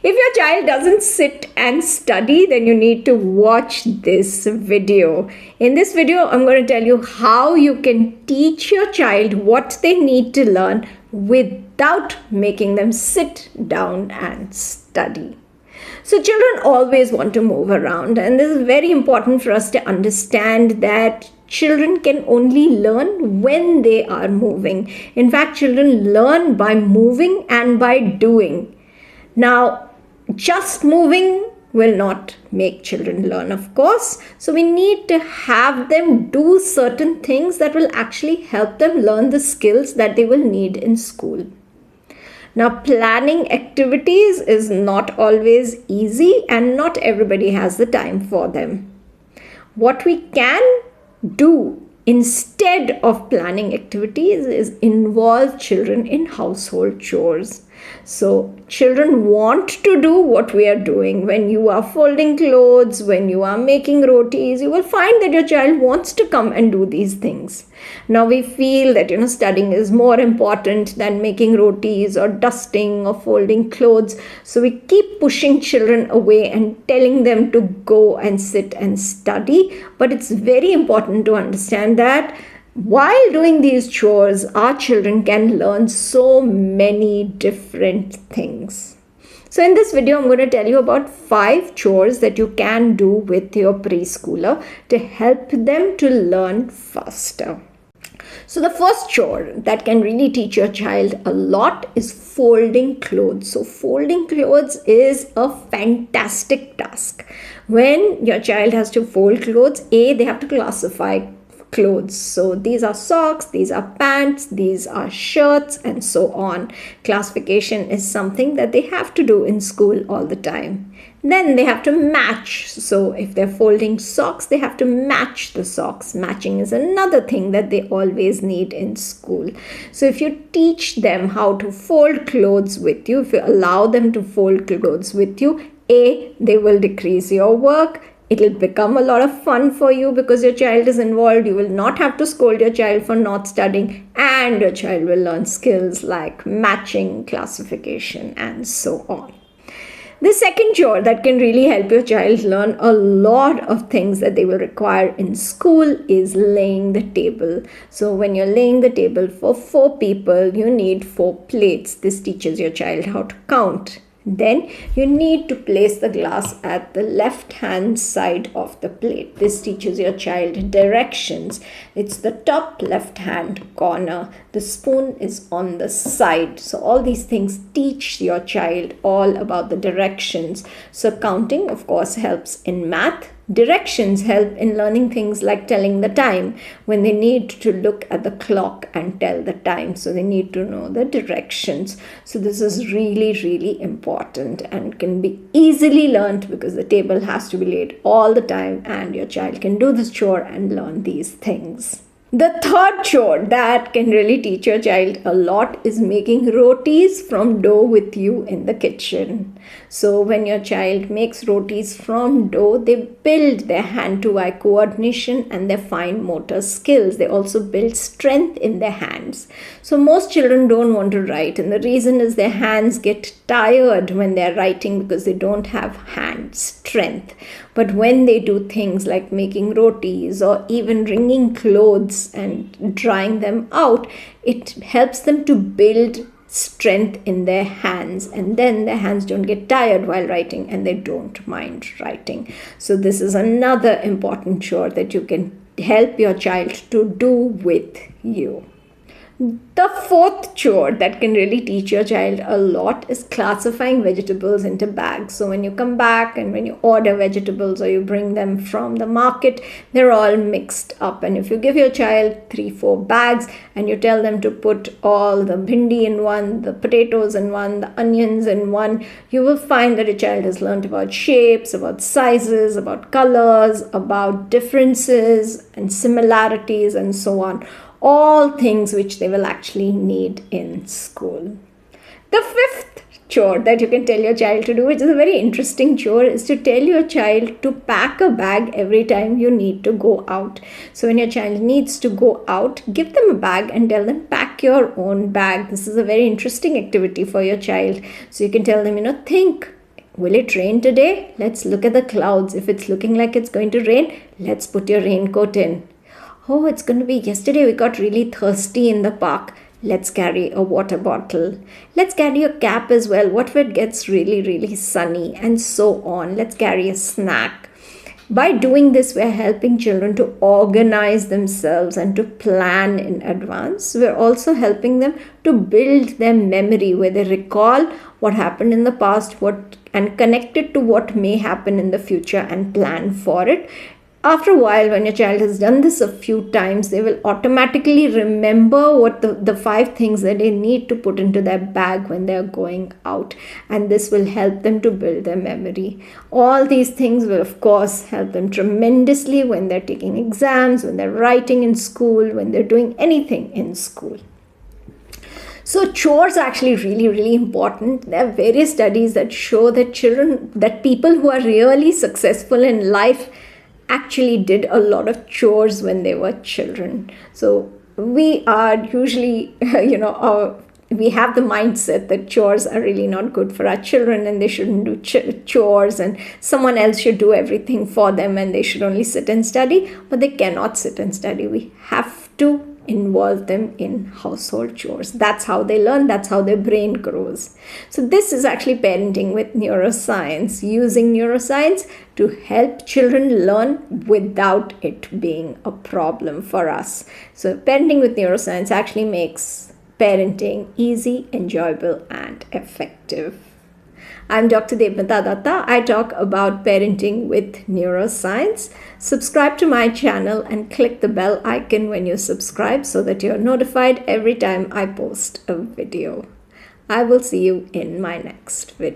If your child doesn't sit and study, then you need to watch this video. In this video, I'm going to tell you how you can teach your child what they need to learn without making them sit down and study. So children always want to move around, and this is very important for us to understand that children can only learn when they are moving. In fact, children learn by moving and by doing. Now, just moving will not make children learn, of course. So we need to have them do certain things that will actually help them learn the skills that they will need in school. Now, planning activities is not always easy, and not everybody has the time for them. What we can do instead of planning activities is involve children in household chores. So children want to do what we are doing. When you are folding clothes, when you are making rotis, you will find that your child wants to come and do these things. Now we feel that studying is more important than making rotis or dusting or folding clothes. So we keep pushing children away and telling them to go and sit and study. But it's very important to understand that while doing these chores, our children can learn so many different things. So in this video, I'm going to tell you about 5 chores that you can do with your preschooler to help them to learn faster. So the first chore that can really teach your child a lot is folding clothes. So folding clothes is a fantastic task. When your child has to fold clothes, they have to classify clothes. So these are socks, these are pants, these are shirts, and so on. Classification is something that they have to do in school all the time. Then they have to match. So if they're folding socks, they have to match the socks. Matching is another thing that they always need in school. So if you teach them how to fold clothes with you, if you allow them to fold clothes with you, they will decrease your work. It'll become a lot of fun for you because your child is involved. You will not have to scold your child for not studying, and your child will learn skills like matching, classification, and so on. The second chore that can really help your child learn a lot of things that they will require in school is laying the table. So when you're laying the table for 4 people, you need 4 plates. This teaches your child how to count. Then you need to place the glass at the left hand side of the plate. This teaches your child directions. It's the top left hand corner. The spoon is on the side. So all these things teach your child all about the directions. So counting, of course, helps in math. Directions help in learning things like telling the time when they need to look at the clock and tell the time. So they need to know the directions. So this is really, really important and can be easily learned because the table has to be laid all the time, and your child can do this chore and learn these things. The third chore that can really teach your child a lot is making rotis from dough with you in the kitchen. So when your child makes rotis from dough, they build their hand-to-eye coordination and their fine motor skills. They also build strength in their hands. So most children don't want to write, and the reason is their hands get tired when they're writing because they don't have hand strength. But when they do things like making rotis or even wringing clothes and drying them out, it helps them to build strength in their hands, and then their hands don't get tired while writing and they don't mind writing. So this is another important chore that you can help your child to do with you. The fourth chore that can really teach your child a lot is classifying vegetables into bags. So when you come back and when you order vegetables or you bring them from the market, they're all mixed up. And if you give your child 3-4 bags and you tell them to put all the bhindi in one, the potatoes in one, the onions in one, you will find that your child has learned about shapes, about sizes, about colors, about differences and similarities and so on. All things which they will actually need in school. The fifth chore that you can tell your child to do, which is a very interesting chore, is to tell your child to pack a bag every time you need to go out. So when your child needs to go out, give them a bag and tell them, pack your own bag. This is a very interesting activity for your child. So you can tell them, think Will it rain today? Let's look at the clouds. If it's looking like it's going to rain, let's put your raincoat in. Oh, it's going to be, yesterday we got really thirsty in the park. Let's carry a water bottle. Let's carry a cap as well. What if it gets really, really sunny? And so on. Let's carry a snack. By doing this, we're helping children to organize themselves and to plan in advance. We're also helping them to build their memory, where they recall what happened in the past, and connect it to what may happen in the future and plan for it. After a while, when your child has done this a few times, they will automatically remember what the 5 things that they need to put into their bag when they're going out. And this will help them to build their memory. All these things will, of course, help them tremendously when they're taking exams, when they're writing in school, when they're doing anything in school. So chores are actually really, really important. There are various studies that show that people who are really successful in life actually did a lot of chores when they were children. So we are usually, we have the mindset that chores are really not good for our children and they shouldn't do chores and someone else should do everything for them and they should only sit and study. But they cannot sit and study. We have to involve them in household chores. That's how they learn. That's how their brain grows. So this is actually parenting with neuroscience, using neuroscience to help children learn without it being a problem for us. So parenting with neuroscience actually makes parenting easy, enjoyable, and effective. I'm Dr. Debmita Dutta. I talk about parenting with neuroscience. Subscribe to my channel and click the bell icon when you subscribe so that you're notified every time I post a video. I will see you in my next video.